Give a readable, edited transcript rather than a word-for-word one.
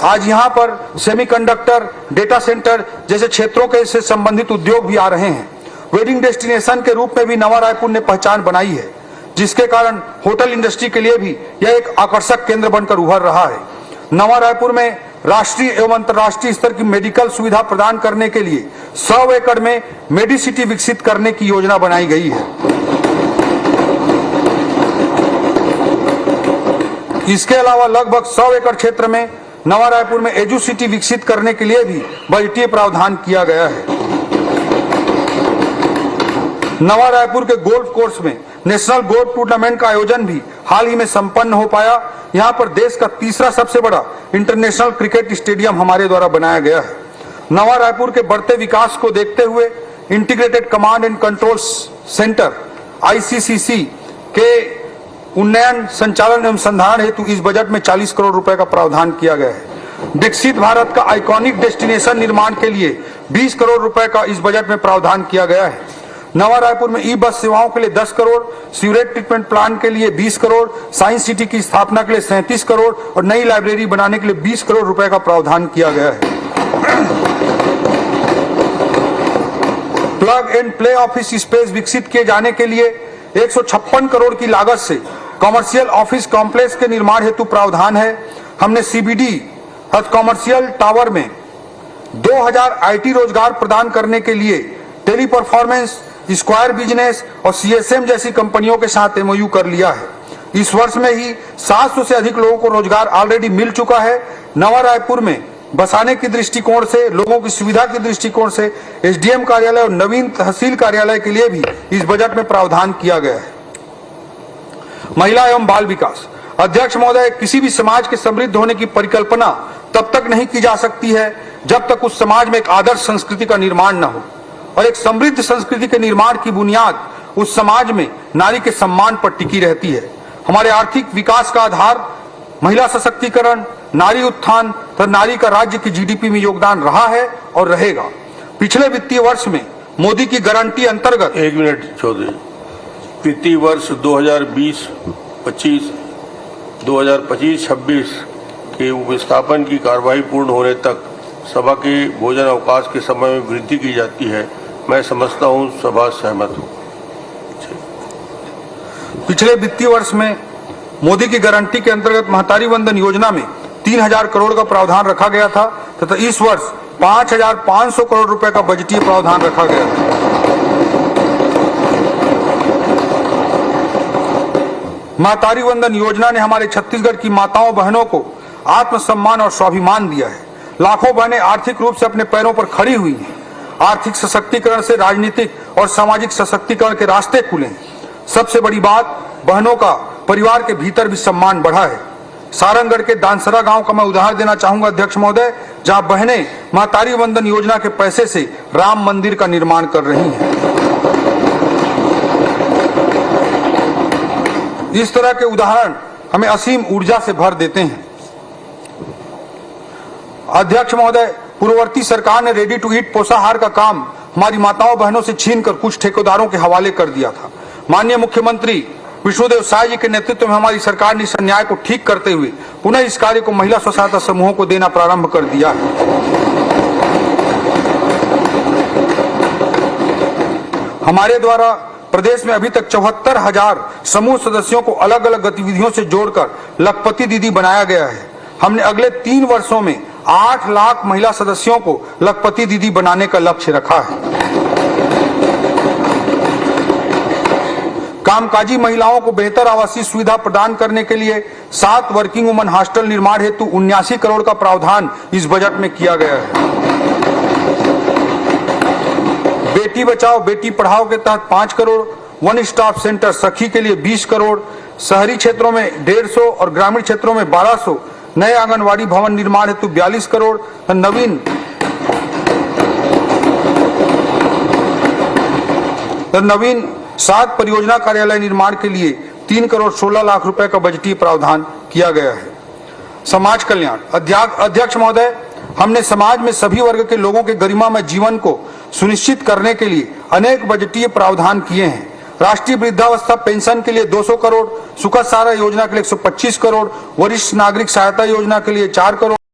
आज यहाँ पर सेमीकंडक्टर, डेटा सेंटर जैसे क्षेत्रों के से संबंधित उद्योग भी आ रहे हैं। वेडिंग डेस्टिनेशन के रूप में भी नवा रायपुर ने पहचान बनाई है, जिसके कारण होटल इंडस्ट्री के लिए भी यह एक आकर्षक केंद्र बनकर उभर रहा है। नवा रायपुर में राष्ट्रीय एवं अंतर्राष्ट्रीय स्तर की मेडिकल सुविधा प्रदान करने के लिए 100 एकड़ में मेडिसिटी विकसित करने की योजना बनाई गई है। इसके अलावा लगभग 100 एकड़ क्षेत्र में नवा रायपुर में एजुसिटी विकसित करने के लिए भी बजटीय प्रावधान किया गया है। नवा रायपुर के गोल्फ कोर्स में नेशनल गोल्फ टूर्नामेंट का आयोजन भी हाल ही में संपन्न हो पाया। यहां पर देश का तीसरा सबसे बड़ा इंटरनेशनल क्रिकेट स्टेडियम हमारे द्वारा बनाया गया है। नवा रायपुर के बढ़ते विकास को देखते हुए integrated command and control centre ICCC के उन्नयन, संचालन एवं संधारण हेतु इस बजट में 40 करोड़ रुपए का प्रावधान किया गया है। विकसित भारत का आइकॉनिक डेस्टिनेशन निर्माण के लिए 20 करोड़ रुपए का इस बजट में प्रावधान किया गया है। नवा रायपुर में ई-बस सेवाओं के लिए 10 करोड़, सीवरेज ट्रीटमेंट प्लांट के लिए 20 करोड़, साइंस सिटी की स्थापना के लिए 37 करोड़ और नई लाइब्रेरी बनाने के लिए 20 करोड़ रुपए का प्रावधान किया गया है। Plug and play office space विकसित किए जाने के लिए 156 करोड़ की लागत से कॉमर्शियल ऑफिस कॉम्प्लेक्स के निर्माण हेतु प्रावधान है। हमने CBD कॉमर्शियल टावर में 2000 IT रोजगार प्रदान करने के लिए टेली परफॉर्मेंस, स्क्वायर बिजनेस और CSM जैसी कंपनियों के साथ MOU कर लिया है। इस वर्ष में ही 700 से अधिक लोगों को रोजगार ऑलरेडी मिल चुका है। नवा रायपुर में बसाने की दृष्टिकोण से, लोगों की सुविधा की दृष्टिकोण से SDM कार्यालय और नवीन तहसील कार्यालय के लिए भी इस बजट में प्रावधान किया गया है। महिला एवं बाल विकास अध्यक्ष महोदय, किसी भी समाज के समृद्ध होने की परिकल्पना तब तक नहीं की जा सकती है जब तक उस समाज में एक आदर्श संस्कृति का निर्माण न हो, और एक समृद्ध संस्कृति के निर्माण की बुनियाद उस समाज में नारी के सम्मान पर टिकी रहती है। हमारे आर्थिक विकास का आधार महिला सशक्तिकरण, नारी उत्थान तथा नारी का राज्य की GDP में योगदान रहा है और रहेगा। पिछले वित्तीय वर्ष में मोदी की गारंटी अंतर्गत 1 मिनट चौधरी, वित्तीय वर्ष 2020-25, 2025-26 के उपस्थापन की कार्यवाही पूर्ण होने तक सभा के भोजन अवकाश के समय में वृद्धि की जाती है। मैं समझता हूं सभा सहमत हो। पिछले वित्तीय वर्ष में मोदी की गारंटी के अंतर्गत महतारी वंदन योजना में 3000 करोड़ का प्रावधान रखा गया था तथा इस वर्ष 5500 करोड़ रुपए का बजटीय प्रावधान रखा गया था। महतारी वंदन योजना ने हमारे छत्तीसगढ़ की माताओं बहनों को आत्मसम्मान और स्वाभिमान दिया है। लाखों बहनें आर्थिक रूप से अपने पैरों पर खड़ी हुई हैं। आर्थिक सशक्तिकरण से राजनीतिक और सामाजिक सशक्तिकरण के रास्ते खुले हैं। सबसे बड़ी बात, बहनों का परिवार के भीतर भी सम्मान बढ़ा है। सारंगढ़ के दानसरा गांव का मैं उदाहरण देना चाहूंगा अध्यक्ष महोदय, जहां बहनें महतारी वंदन योजना के पैसे से राम मंदिर का निर्माण कर रही हैं। इस तरह के उदाहरण हमें असीम ऊर्जा से भर देते हैं। अध्यक्ष महोदय, पूर्ववर्ती सरकार ने रेडी टू ईट पोषाहार का काम हमारी माताओं बहनों से छीनकर कुछ ठेकेदारों के हवाले कर दिया था। माननीय मुख्यमंत्री विष्णुदेव साय जी के नेतृत्व में हमारी सरकार ने इस अन्याय को ठीक करते हुए पुनः इस कार्य को महिला स्व सहायता समूहों को देना प्रारंभ कर दिया है। हमारे द्वारा प्रदेश में अभी तक 74,000 समूह सदस्यों को अलग अलग गतिविधियों से जोड़कर लखपति दीदी बनाया गया है। हमने अगले 3 वर्षों में 8 लाख महिला सदस्यों को लखपति दीदी बनाने का लक्ष्य रखा है। कामकाजी महिलाओं को बेहतर आवासीय सुविधा प्रदान करने के लिए 7 वर्किंग वुमन हॉस्टल निर्माण हेतु 79 करोड़ का प्रावधान इस बजट में किया गया है। बेटी बचाओ बेटी पढ़ाओ के तहत 5 करोड़, वन स्टॉप सेंटर सखी के लिए 20 करोड़, शहरी क्षेत्रों में 150 और ग्रामीण क्षेत्रों में 1200 नए आंगनवाड़ी भवन निर्माण हेतु 42 करोड़, नवीन 7 परियोजना कार्यालय निर्माण के लिए 3 करोड़ 16 लाख रुपए का बजटीय प्रावधान किया गया है। समाज कल्याण अध्यक्ष महोदय, हमने समाज में सभी वर्ग के लोगों के गरिमामय जीवन को सुनिश्चित करने के लिए अनेक बजटीय प्रावधान किए हैं। राष्ट्रीय वृद्धावस्था पेंशन के लिए 200 करोड़, सुखद सारा योजना के लिए 125 करोड़, वरिष्ठ नागरिक सहायता योजना के लिए 4 करोड़।